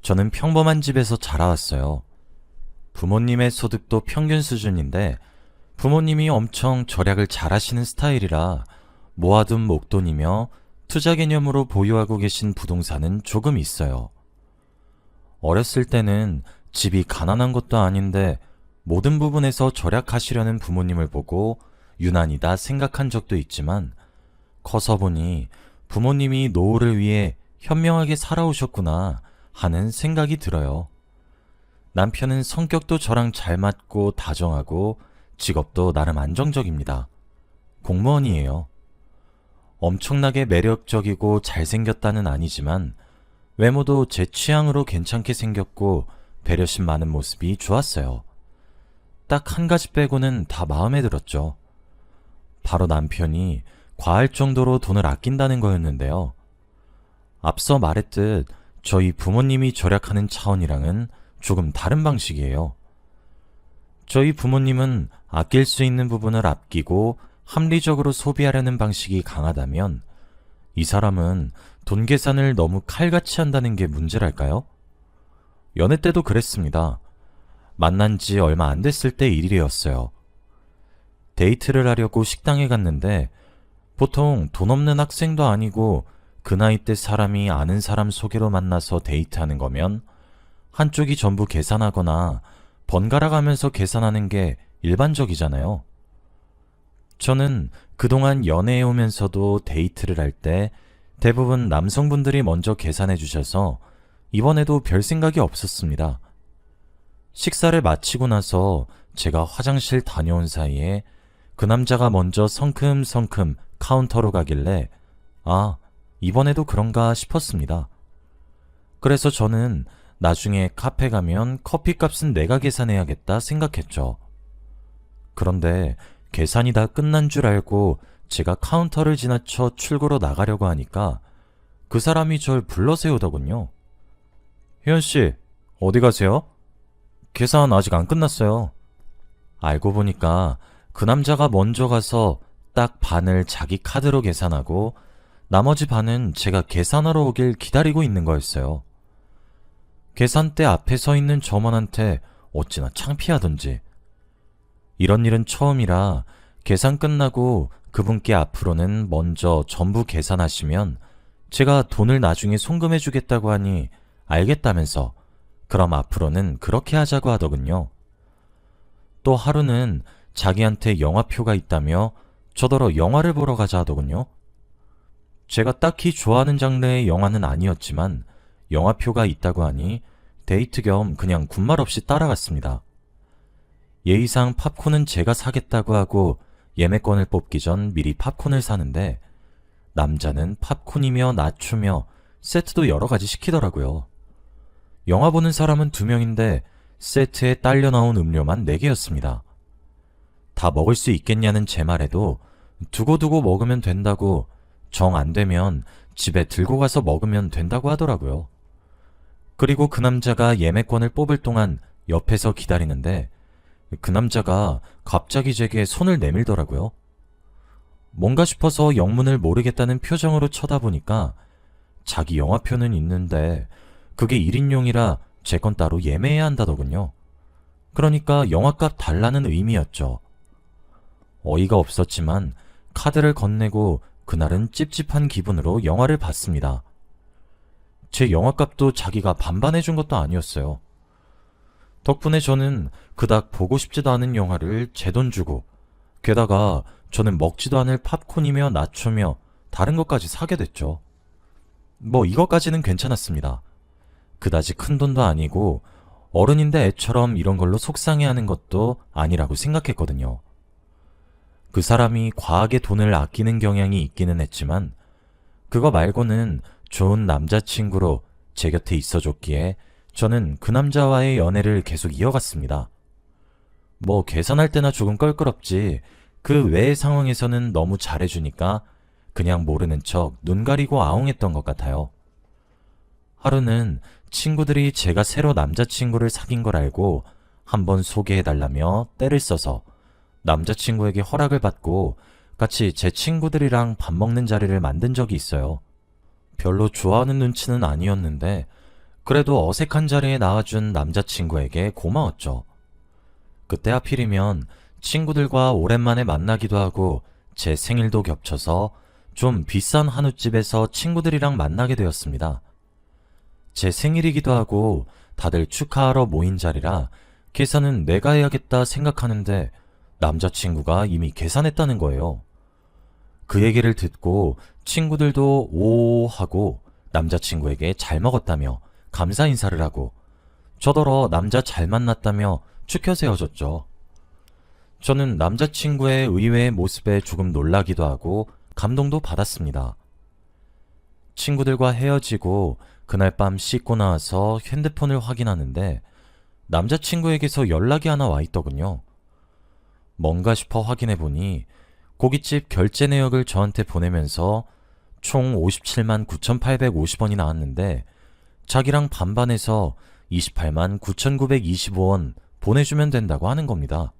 저는 평범한 집에서 자라왔어요. 부모님의 소득도 평균 수준인데 부모님이 엄청 절약을 잘하시는 스타일이라 모아둔 목돈이며 투자 개념으로 보유하고 계신 부동산은 조금 있어요. 어렸을 때는 집이 가난한 것도 아닌데 모든 부분에서 절약하시려는 부모님을 보고 유난이다 생각한 적도 있지만 커서 보니 부모님이 노후를 위해 현명하게 살아오셨구나 하는 생각이 들어요. 남편은 성격도 저랑 잘 맞고 다정하고 직업도 나름 안정적입니다. 공무원이에요. 엄청나게 매력적이고 잘생겼다는 아니지만 외모도 제 취향으로 괜찮게 생겼고 배려심 많은 모습이 좋았어요. 딱 한 가지 빼고는 다 마음에 들었죠. 바로 남편이 과할 정도로 돈을 아낀다는 거였는데요. 앞서 말했듯 저희 부모님이 절약하는 차원이랑은 조금 다른 방식이에요. 저희 부모님은 아낄 수 있는 부분을 아끼고 합리적으로 소비하려는 방식이 강하다면 이 사람은 돈 계산을 너무 칼같이 한다는 게 문제랄까요? 연애 때도 그랬습니다. 만난 지 얼마 안 됐을 때 일이었어요. 데이트를 하려고 식당에 갔는데 보통 돈 없는 학생도 아니고 그 나이 때 사람이 아는 사람 소개로 만나서 데이트하는 거면 한쪽이 전부 계산하거나 번갈아 가면서 계산하는 게 일반적이잖아요. 저는 그동안 연애해 오면서도 데이트를 할 때 대부분 남성분들이 먼저 계산해 주셔서 이번에도 별 생각이 없었습니다. 식사를 마치고 나서 제가 화장실 다녀온 사이에 그 남자가 먼저 성큼성큼 카운터로 가길래 아, 이번에도 그런가 싶었습니다. 그래서 저는 나중에 카페 가면 커피값은 내가 계산해야겠다 생각했죠. 그런데 계산이 다 끝난 줄 알고 제가 카운터를 지나쳐 출구로 나가려고 하니까 그 사람이 절 불러세우더군요. 혜연씨, 어디 가세요? 계산 아직 안 끝났어요. 알고 보니까 그 남자가 먼저 가서 딱 반을 자기 카드로 계산하고 나머지 반은 제가 계산하러 오길 기다리고 있는 거였어요. 계산대 앞에 서 있는 점원한테 어찌나 창피하던지. 이런 일은 처음이라 계산 끝나고 그분께 앞으로는 먼저 전부 계산하시면 제가 돈을 나중에 송금해 주겠다고 하니 알겠다면서 그럼 앞으로는 그렇게 하자고 하더군요. 또 하루는 자기한테 영화표가 있다며 저더러 영화를 보러 가자 하더군요. 제가 딱히 좋아하는 장르의 영화는 아니었지만 영화표가 있다고 하니 데이트 겸 그냥 군말 없이 따라갔습니다. 예의상 팝콘은 제가 사겠다고 하고 예매권을 뽑기 전 미리 팝콘을 사는데 남자는 팝콘이며 나초며 세트도 여러 가지 시키더라고요. 영화 보는 사람은 2명인데 세트에 딸려 나온 음료만 4개였습니다. 다 먹을 수 있겠냐는 제 말에도 두고두고 먹으면 된다고 정 안 되면 집에 들고 가서 먹으면 된다고 하더라고요. 그리고 그 남자가 예매권을 뽑을 동안 옆에서 기다리는데 그 남자가 갑자기 제게 손을 내밀더라고요. 뭔가 싶어서 영문을 모르겠다는 표정으로 쳐다보니까 자기 영화표는 있는데 그게 1인용이라 제 건 따로 예매해야 한다더군요. 그러니까 영화값 달라는 의미였죠. 어이가 없었지만 카드를 건네고 그날은 찝찝한 기분으로 영화를 봤습니다. 제 영화값도 자기가 반반해준 것도 아니었어요. 덕분에 저는 그닥 보고 싶지도 않은 영화를 제 돈 주고 게다가 저는 먹지도 않을 팝콘이며 나초며 다른 것까지 사게 됐죠. 뭐 이것까지는 괜찮았습니다. 그다지 큰 돈도 아니고 어른인데 애처럼 이런 걸로 속상해하는 것도 아니라고 생각했거든요. 그 사람이 과하게 돈을 아끼는 경향이 있기는 했지만 그거 말고는 좋은 남자친구로 제 곁에 있어줬기에 저는 그 남자와의 연애를 계속 이어갔습니다. 뭐 계산할 때나 조금 껄끄럽지 그 외의 상황에서는 너무 잘해주니까 그냥 모르는 척 눈 가리고 아웅했던 것 같아요. 하루는 친구들이 제가 새로 남자친구를 사귄 걸 알고 한번 소개해달라며 때를 써서 남자친구에게 허락을 받고 같이 제 친구들이랑 밥 먹는 자리를 만든 적이 있어요. 별로 좋아하는 눈치는 아니었는데 그래도 어색한 자리에 나와준 남자친구에게 고마웠죠. 그때 하필이면 친구들과 오랜만에 만나기도 하고 제 생일도 겹쳐서 좀 비싼 한우집에서 친구들이랑 만나게 되었습니다. 제 생일이기도 하고 다들 축하하러 모인 자리라 계산은 내가 해야겠다 생각하는데 남자친구가 이미 계산했다는 거예요. 그 얘기를 듣고 친구들도 오 하고 남자친구에게 잘 먹었다며 감사 인사를 하고 저더러 남자 잘 만났다며 축혀서 헤어졌죠. 저는 남자친구의 의외의 모습에 조금 놀라기도 하고 감동도 받았습니다. 친구들과 헤어지고 그날 밤 씻고 나와서 핸드폰을 확인하는데 남자친구에게서 연락이 하나 와 있더군요. 뭔가 싶어 확인해보니 고깃집 결제 내역을 저한테 보내면서 총 57만 9,850원이 나왔는데 자기랑 반반해서 28만 9,925원 보내주면 된다고 하는 겁니다.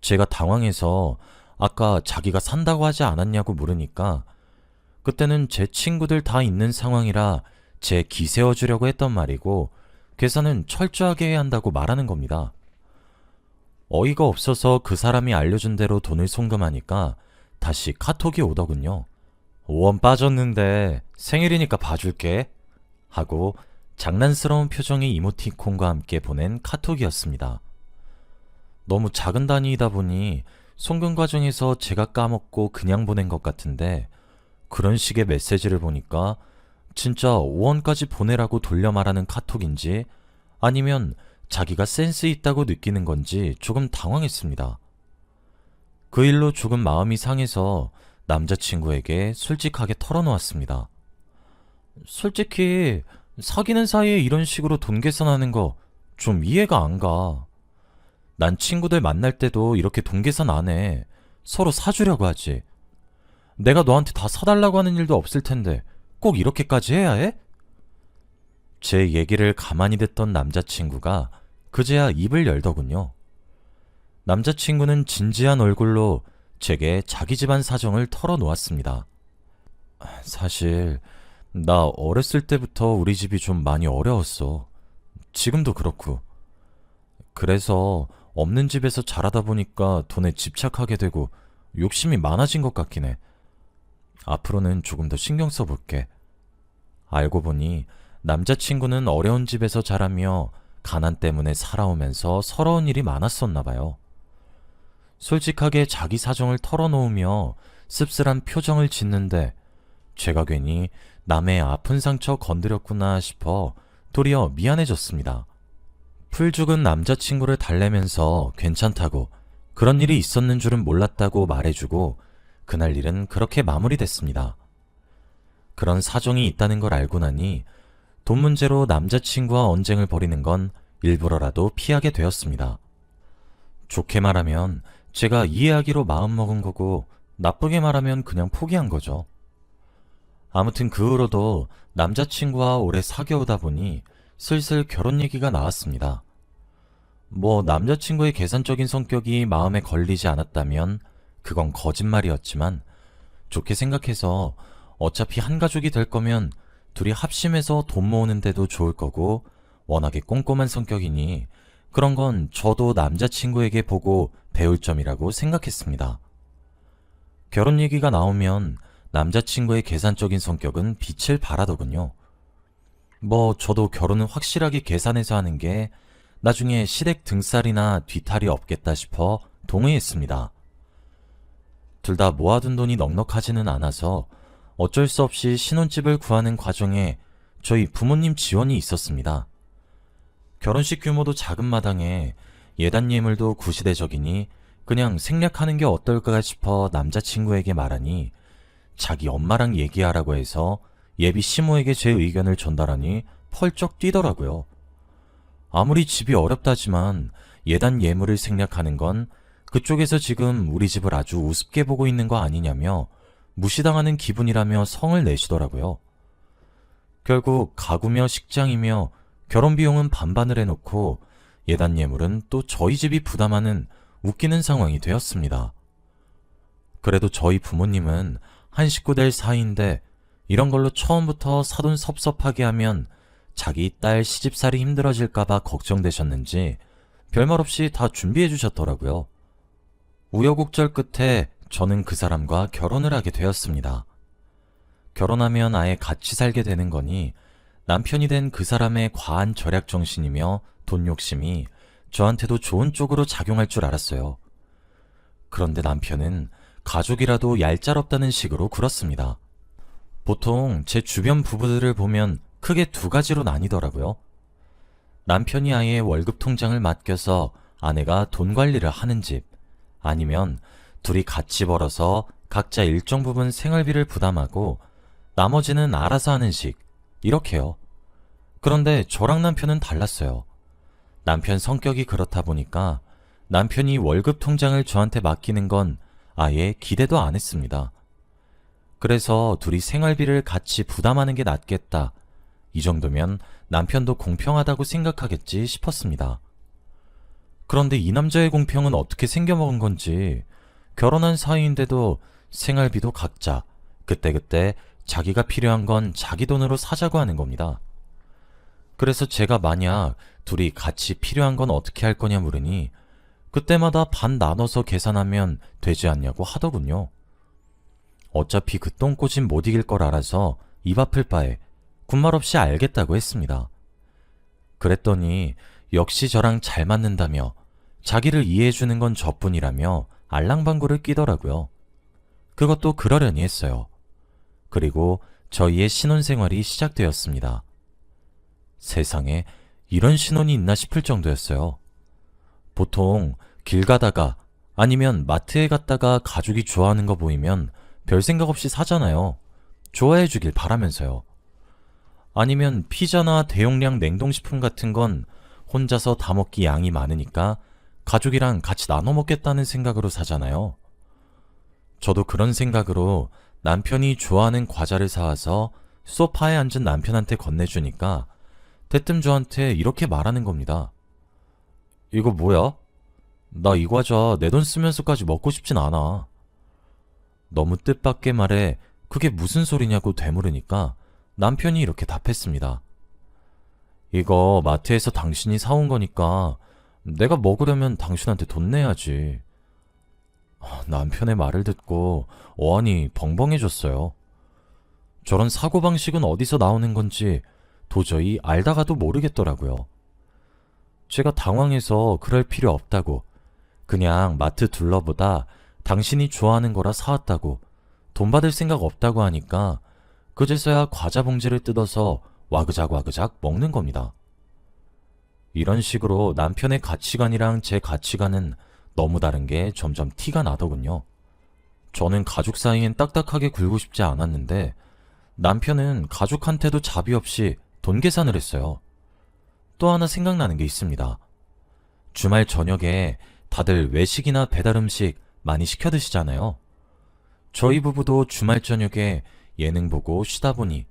제가 당황해서 아까 자기가 산다고 하지 않았냐고 물으니까 그때는 제 친구들 다 있는 상황이라 제 기세워주려고 했던 말이고 계산은 철저하게 해야 한다고 말하는 겁니다. 어이가 없어서 그 사람이 알려준 대로 돈을 송금하니까 다시 카톡이 오더군요. 5원 빠졌는데 생일이니까 봐줄게 하고 장난스러운 표정의 이모티콘과 함께 보낸 카톡이었습니다. 너무 작은 단위이다 보니 송금 과정에서 제가 까먹고 그냥 보낸 것 같은데 그런 식의 메시지를 보니까 진짜 5원까지 보내라고 돌려 말하는 카톡인지 아니면 자기가 센스 있다고 느끼는 건지 조금 당황했습니다. 그 일로 조금 마음이 상해서 남자친구에게 솔직하게 털어놓았습니다. 솔직히 사귀는 사이에 이런 식으로 돈 계산하는 거 좀 이해가 안 가. 난 친구들 만날 때도 이렇게 돈 계산 안 해. 서로 사주려고 하지. 내가 너한테 다 사달라고 하는 일도 없을 텐데 꼭 이렇게까지 해야 해? 제 얘기를 가만히 듣던 남자친구가 그제야 입을 열더군요. 남자친구는 진지한 얼굴로 제게 자기 집안 사정을 털어놓았습니다. 사실 나 어렸을 때부터 우리 집이 좀 많이 어려웠어. 지금도 그렇고. 그래서 없는 집에서 자라다 보니까 돈에 집착하게 되고 욕심이 많아진 것 같긴 해. 앞으로는 조금 더 신경 써볼게. 알고 보니 남자친구는 어려운 집에서 자라며 가난 때문에 살아오면서 서러운 일이 많았었나 봐요. 솔직하게 자기 사정을 털어놓으며 씁쓸한 표정을 짓는데 제가 괜히 남의 아픈 상처 건드렸구나 싶어 도리어 미안해졌습니다. 풀 죽은 남자친구를 달래면서 괜찮다고 그런 일이 있었는 줄은 몰랐다고 말해주고 그날 일은 그렇게 마무리됐습니다. 그런 사정이 있다는 걸 알고 나니 돈 문제로 남자친구와 언쟁을 벌이는 건 일부러라도 피하게 되었습니다. 좋게 말하면 제가 이해하기로 마음먹은 거고 나쁘게 말하면 그냥 포기한 거죠. 아무튼 그 후로도 남자친구와 오래 사귀어오다 보니 슬슬 결혼 얘기가 나왔습니다. 뭐 남자친구의 계산적인 성격이 마음에 걸리지 않았다면 그건 거짓말이었지만 좋게 생각해서 어차피 한 가족이 될 거면 둘이 합심해서 돈 모으는 데도 좋을 거고 워낙에 꼼꼼한 성격이니 그런 건 저도 남자친구에게 보고 배울 점이라고 생각했습니다. 결혼 얘기가 나오면 남자친구의 계산적인 성격은 빛을 발하더군요. 뭐 저도 결혼은 확실하게 계산해서 하는 게 나중에 시댁 등살이나 뒤탈이 없겠다 싶어 동의했습니다. 둘 다 모아둔 돈이 넉넉하지는 않아서 어쩔 수 없이 신혼집을 구하는 과정에 저희 부모님 지원이 있었습니다. 결혼식 규모도 작은 마당에 예단 예물도 구시대적이니 그냥 생략하는 게 어떨까 싶어 남자친구에게 말하니 자기 엄마랑 얘기하라고 해서 예비 시모에게 제 의견을 전달하니 펄쩍 뛰더라고요. 아무리 집이 어렵다지만 예단 예물을 생략하는 건 그쪽에서 지금 우리 집을 아주 우습게 보고 있는 거 아니냐며 무시당하는 기분이라며 성을 내시더라고요. 결국 가구며 식장이며 결혼 비용은 반반을 해놓고 예단 예물은 또 저희 집이 부담하는 웃기는 상황이 되었습니다. 그래도 저희 부모님은 한 식구 될 사이인데 이런 걸로 처음부터 사돈 섭섭하게 하면 자기 딸 시집살이 힘들어질까봐 걱정되셨는지 별말 없이 다 준비해 주셨더라고요. 우여곡절 끝에 저는 그 사람과 결혼을 하게 되었습니다. 결혼하면 아예 같이 살게 되는 거니 남편이 된 그 사람의 과한 절약 정신이며 돈 욕심이 저한테도 좋은 쪽으로 작용할 줄 알았어요. 그런데 남편은 가족이라도 얄짤없다는 식으로 굴었습니다. 보통 제 주변 부부들을 보면 크게 두 가지로 나뉘더라고요. 남편이 아예 월급 통장을 맡겨서 아내가 돈 관리를 하는 집, 아니면 둘이 같이 벌어서 각자 일정 부분 생활비를 부담하고 나머지는 알아서 하는 식, 이렇게요. 그런데 저랑 남편은 달랐어요. 남편 성격이 그렇다 보니까 남편이 월급 통장을 저한테 맡기는 건 아예 기대도 안 했습니다. 그래서 둘이 생활비를 같이 부담하는 게 낫겠다. 이 정도면 남편도 공평하다고 생각하겠지 싶었습니다. 그런데 이 남자의 공평은 어떻게 생겨먹은 건지 결혼한 사이인데도 생활비도 각자 그때그때 자기가 필요한 건 자기 돈으로 사자고 하는 겁니다. 그래서 제가 만약 둘이 같이 필요한 건 어떻게 할 거냐 물으니 그때마다 반 나눠서 계산하면 되지 않냐고 하더군요. 어차피 그 똥꼬집 못 이길 걸 알아서 입 아플 바에 군말 없이 알겠다고 했습니다. 그랬더니 역시 저랑 잘 맞는다며 자기를 이해해주는 건 저뿐이라며 알랑방구를 끼더라고요. 그것도 그러려니 했어요. 그리고 저희의 신혼생활이 시작되었습니다. 세상에 이런 신혼이 있나 싶을 정도였어요. 보통 길 가다가 아니면 마트에 갔다가 가족이 좋아하는 거 보이면 별 생각 없이 사잖아요. 좋아해 주길 바라면서요. 아니면 피자나 대용량 냉동식품 같은 건 혼자서 다 먹기 양이 많으니까 가족이랑 같이 나눠 먹겠다는 생각으로 사잖아요. 저도 그런 생각으로 남편이 좋아하는 과자를 사와서 소파에 앉은 남편한테 건네주니까 대뜸 저한테 이렇게 말하는 겁니다. 이거 뭐야? 나 이 과자 내 돈 쓰면서까지 먹고 싶진 않아. 너무 뜻밖의 말에 그게 무슨 소리냐고 되물으니까 남편이 이렇게 답했습니다. 이거 마트에서 당신이 사온 거니까 내가 먹으려면 당신한테 돈 내야지. 남편의 말을 듣고 어안이 벙벙해졌어요. 저런 사고방식은 어디서 나오는 건지 도저히 알다가도 모르겠더라고요. 제가 당황해서 그럴 필요 없다고, 그냥 마트 둘러보다 당신이 좋아하는 거라 사왔다고, 돈 받을 생각 없다고 하니까 그제서야 과자 봉지를 뜯어서 와그작 먹는 겁니다. 이런 식으로 남편의 가치관이랑 제 가치관은 너무 다른 게 점점 티가 나더군요. 저는 가족 사이엔 딱딱하게 굴고 싶지 않았는데 남편은 가족한테도 자비 없이 돈 계산을 했어요. 또 하나 생각나는 게 있습니다. 주말 저녁에 다들 외식이나 배달 음식 많이 시켜 드시잖아요. 저희 부부도 주말 저녁에 예능 보고 쉬다 보니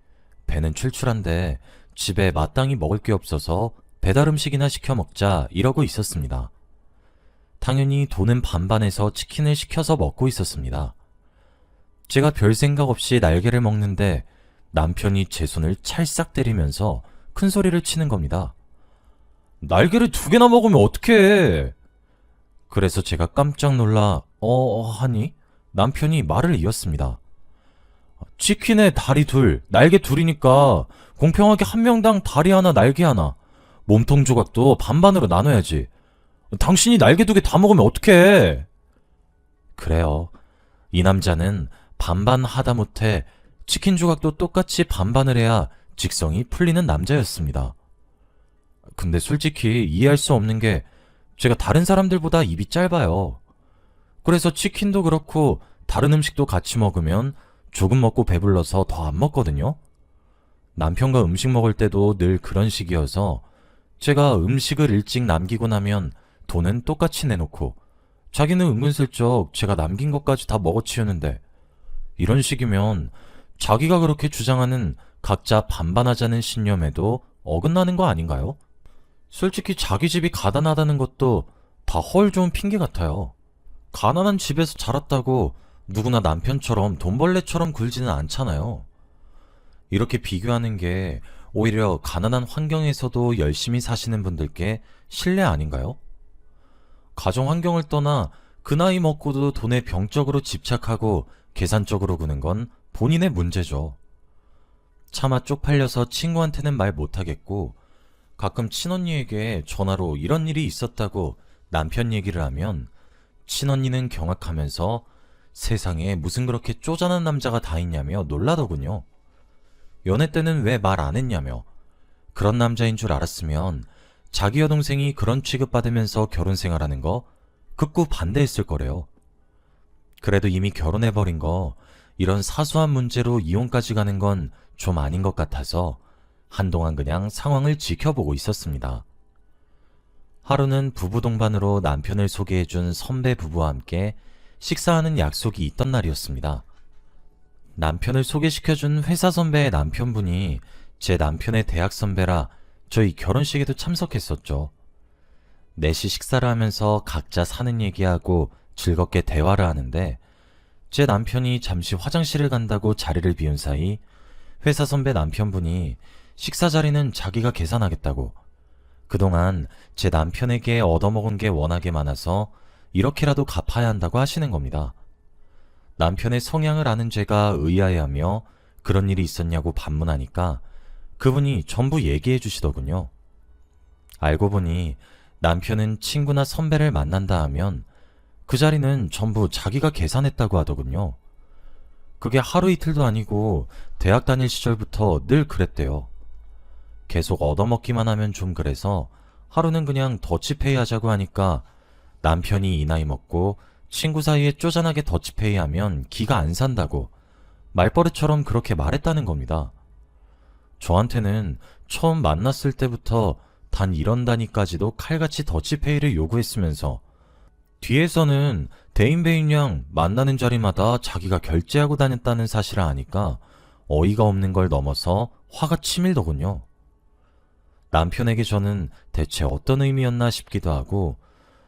배는 출출한데 집에 마땅히 먹을 게 없어서 배달 음식이나 시켜 먹자 이러고 있었습니다. 당연히 돈은 반반해서 치킨을 시켜서 먹고 있었습니다. 제가 별 생각 없이 날개를 먹는데 남편이 제 손을 찰싹 때리면서 큰 소리를 치는 겁니다. 날개를 2개나 먹으면 어떡해? 그래서 제가 깜짝 놀라 하니 남편이 말을 이었습니다. 치킨에 다리 2, 날개 2이니까 공평하게 한 명당 다리 하나, 날개 하나, 몸통 조각도 반반으로 나눠야지. 당신이 날개 2개 다 먹으면 어떡해? 그래요. 이 남자는 반반 하다못해 치킨 조각도 똑같이 반반을 해야 직성이 풀리는 남자였습니다. 근데 솔직히 이해할 수 없는 게 제가 다른 사람들보다 입이 짧아요. 그래서 치킨도 그렇고 다른 음식도 같이 먹으면 조금 먹고 배불러서 더 안 먹거든요. 남편과 음식 먹을 때도 늘 그런 식이어서 제가 음식을 일찍 남기고 나면 돈은 똑같이 내놓고 자기는 은근슬쩍 제가 남긴 것까지 다 먹어치우는데, 이런 식이면 자기가 그렇게 주장하는 각자 반반하자는 신념에도 어긋나는 거 아닌가요? 솔직히 자기 집이 가난하다는 것도 다 헐 좋은 핑계 같아요. 가난한 집에서 자랐다고 누구나 남편처럼 돈벌레처럼 굴지는 않잖아요. 이렇게 비교하는 게 오히려 가난한 환경에서도 열심히 사시는 분들께 신뢰 아닌가요? 가정 환경을 떠나 그 나이 먹고도 돈에 병적으로 집착하고 계산적으로 구는 건 본인의 문제죠. 차마 쪽팔려서 친구한테는 말 못하겠고 가끔 친언니에게 전화로 이런 일이 있었다고 남편 얘기를 하면 친언니는 경악하면서 세상에 무슨 그렇게 쪼잔한 남자가 다 있냐며 놀라더군요. 연애 때는 왜 말 안 했냐며 그런 남자인 줄 알았으면 자기 여동생이 그런 취급받으면서 결혼 생활하는 거 극구 반대했을 거래요. 그래도 이미 결혼해버린 거 이런 사소한 문제로 이혼까지 가는 건 좀 아닌 것 같아서 한동안 그냥 상황을 지켜보고 있었습니다. 하루는 부부 동반으로 남편을 소개해준 선배 부부와 함께 식사하는 약속이 있던 날이었습니다. 남편을 소개시켜준 회사 선배의 남편분이 제 남편의 대학 선배라 저희 결혼식에도 참석했었죠. 넷이 식사를 하면서 각자 사는 얘기하고 즐겁게 대화를 하는데 제 남편이 잠시 화장실을 간다고 자리를 비운 사이 회사 선배 남편분이 식사 자리는 자기가 계산하겠다고 그동안 제 남편에게 얻어먹은 게 워낙에 많아서 이렇게라도 갚아야 한다고 하시는 겁니다. 남편의 성향을 아는 제가 의아해하며 그런 일이 있었냐고 반문하니까 그분이 전부 얘기해 주시더군요. 알고 보니 남편은 친구나 선배를 만난다 하면 그 자리는 전부 자기가 계산했다고 하더군요. 그게 하루 이틀도 아니고 대학 다닐 시절부터 늘 그랬대요. 계속 얻어먹기만 하면 좀 그래서 하루는 그냥 더치페이 하자고 하니까 남편이 이 나이 먹고 친구 사이에 쪼잔하게 더치페이 하면 기가 안 산다고 말버릇처럼 그렇게 말했다는 겁니다. 저한테는 처음 만났을 때부터 단 이런 단위까지도 칼같이 더치페이를 요구했으면서 뒤에서는 대인배인양 만나는 자리마다 자기가 결제하고 다녔다는 사실을 아니까 어이가 없는 걸 넘어서 화가 치밀더군요. 남편에게 저는 대체 어떤 의미였나 싶기도 하고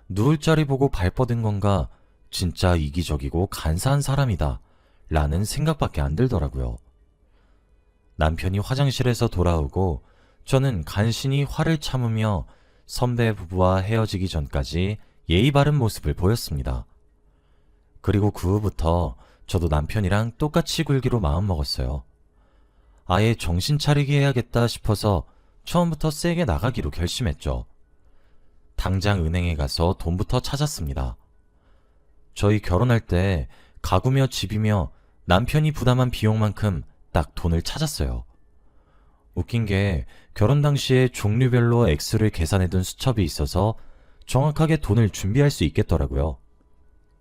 누울 자리 보고 발 뻗은 건가 진짜 이기적이고 간사한 사람이다 라는 생각밖에 안 들더라고요. 남편이 화장실에서 돌아오고 저는 간신히 화를 참으며 선배 부부와 헤어지기 전까지 예의 바른 모습을 보였습니다. 그리고 그 후부터 저도 남편이랑 똑같이 굴기로 마음먹었어요. 아예 정신 차리게 해야겠다 싶어서 처음부터 세게 나가기로 결심했죠. 당장 은행에 가서 돈부터 찾았습니다. 저희 결혼할 때 가구며 집이며 남편이 부담한 비용만큼 딱 돈을 찾았어요. 웃긴 게 결혼 당시에 종류별로 액수를 계산해둔 수첩이 있어서 정확하게 돈을 준비할 수 있겠더라고요.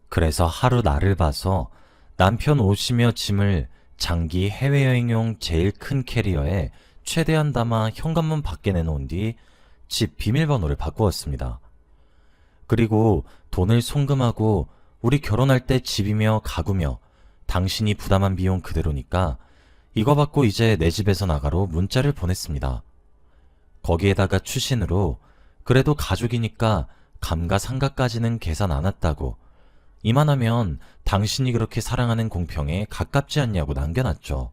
그래서 하루 날을 봐서 남편 옷이며 짐을 장기 해외여행용 제일 큰 캐리어에 최대한 담아 현관문 밖에 내놓은 뒤 집 비밀번호를 바꾸었습니다. 그리고 돈을 송금하고 우리 결혼할 때 집이며 가구며 당신이 부담한 비용 그대로니까 이거 받고 이제 내 집에서 나가로 문자를 보냈습니다. 거기에다가 추신으로 그래도 가족이니까 감가상가까지는 계산 안 했다고 이만하면 당신이 그렇게 사랑하는 공평에 가깝지 않냐고 남겨놨죠.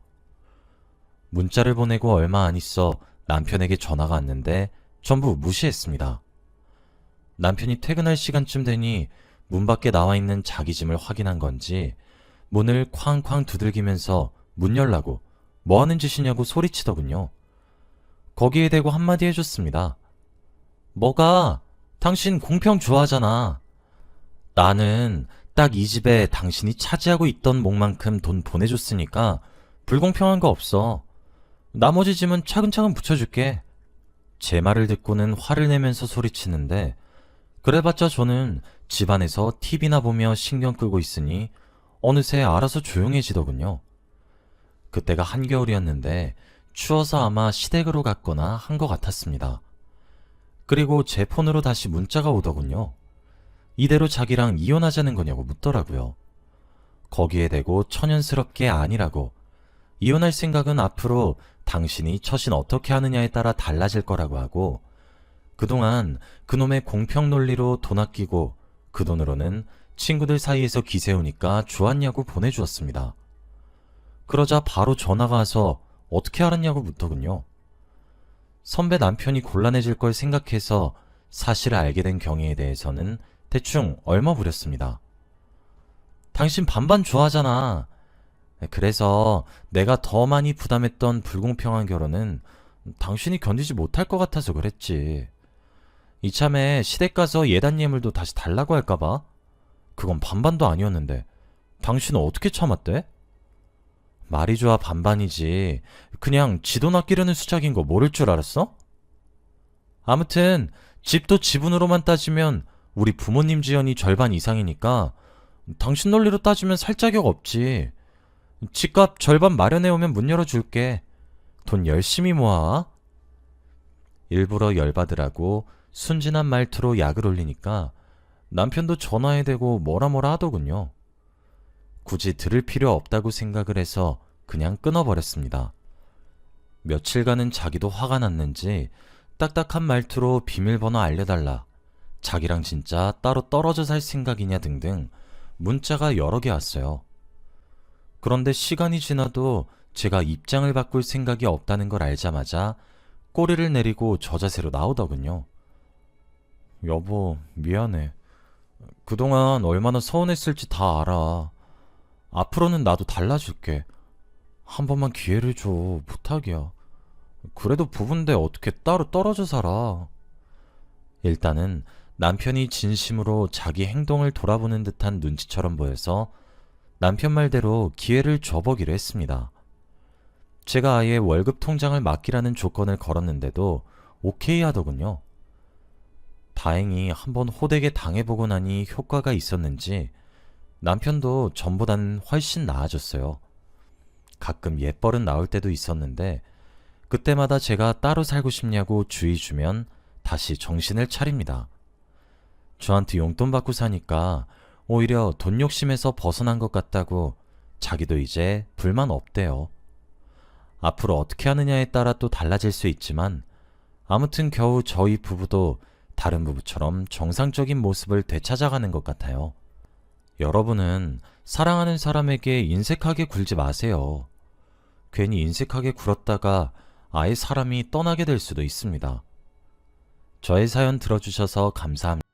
문자를 보내고 얼마 안 있어 남편에게 전화가 왔는데 전부 무시했습니다. 남편이 퇴근할 시간쯤 되니 문 밖에 나와 있는 자기 짐을 확인한 건지 문을 쾅쾅 두들기면서 문 열라고 뭐 하는 짓이냐고 소리치더군요. 거기에 대고 한마디 해줬습니다. 뭐가? 당신 공평 좋아하잖아. 나는 딱 이 집에 당신이 차지하고 있던 몫만큼 돈 보내줬으니까 불공평한 거 없어. 나머지 짐은 차근차근 붙여줄게. 제 말을 듣고는 화를 내면서 소리치는데 그래봤자 저는 집안에서 TV나 보며 신경 끄고 있으니 어느새 알아서 조용해지더군요. 그때가 한겨울이었는데 추워서 아마 시댁으로 갔거나 한 것 같았습니다. 그리고 제 폰으로 다시 문자가 오더군요. 이대로 자기랑 이혼하자는 거냐고 묻더라고요. 거기에 대고 천연스럽게 아니라고 이혼할 생각은 앞으로 당신이 처신 어떻게 하느냐에 따라 달라질 거라고 하고 그동안 그놈의 공평 논리로 돈 아끼고 그 돈으로는 친구들 사이에서 기세우니까 좋았냐고 보내주었습니다. 그러자 바로 전화가 와서 어떻게 알았냐고 묻더군요. 선배 남편이 곤란해질 걸 생각해서 사실을 알게 된 경위에 대해서는 대충 얼머무렸습니다. 당신 반반 좋아하잖아. 그래서 내가 더 많이 부담했던 불공평한 결혼은 당신이 견디지 못할 것 같아서 그랬지. 이참에 시댁 가서 예단 예물도 다시 달라고 할까봐? 그건 반반도 아니었는데 당신은 어떻게 참았대? 말이 좋아 반반이지. 그냥 지돈 아끼려는 수작인 거 모를 줄 알았어? 아무튼 집도 지분으로만 따지면 우리 부모님 지연이 절반 이상이니까 당신 논리로 따지면 살 자격 없지. 집값 절반 마련해오면 문 열어줄게. 돈 열심히 모아. 일부러 열받으라고 순진한 말투로 약을 올리니까 남편도 전화해 대고 뭐라 하더군요. 굳이 들을 필요 없다고 생각을 해서 그냥 끊어버렸습니다. 며칠간은 자기도 화가 났는지 딱딱한 말투로 비밀번호 알려달라, 자기랑 진짜 따로 떨어져 살 생각이냐 등등 문자가 여러 개 왔어요. 그런데 시간이 지나도 제가 입장을 바꿀 생각이 없다는 걸 알자마자 꼬리를 내리고 저자세로 나오더군요. 여보, 미안해. 그동안 얼마나 서운했을지 다 알아. 앞으로는 나도 달라질게. 한 번만 기회를 줘. 부탁이야. 그래도 부부인데 어떻게 따로 떨어져 살아. 일단은 남편이 진심으로 자기 행동을 돌아보는 듯한 눈치처럼 보여서 남편 말대로 기회를 줘보기로 했습니다. 제가 아예 월급 통장을 맡기라는 조건을 걸었는데도 오케이 하더군요. 다행히 한번 호되게 당해보고 나니 효과가 있었는지 남편도 전보다는 훨씬 나아졌어요. 가끔 예뻘은 나올 때도 있었는데 그때마다 제가 따로 살고 싶냐고 주의 주면 다시 정신을 차립니다. 저한테 용돈 받고 사니까 오히려 돈 욕심에서 벗어난 것 같다고 자기도 이제 불만 없대요. 앞으로 어떻게 하느냐에 따라 또 달라질 수 있지만 아무튼 겨우 저희 부부도 다른 부부처럼 정상적인 모습을 되찾아가는 것 같아요. 여러분은 사랑하는 사람에게 인색하게 굴지 마세요. 괜히 인색하게 굴었다가 아예 사람이 떠나게 될 수도 있습니다. 저의 사연 들어주셔서 감사합니다.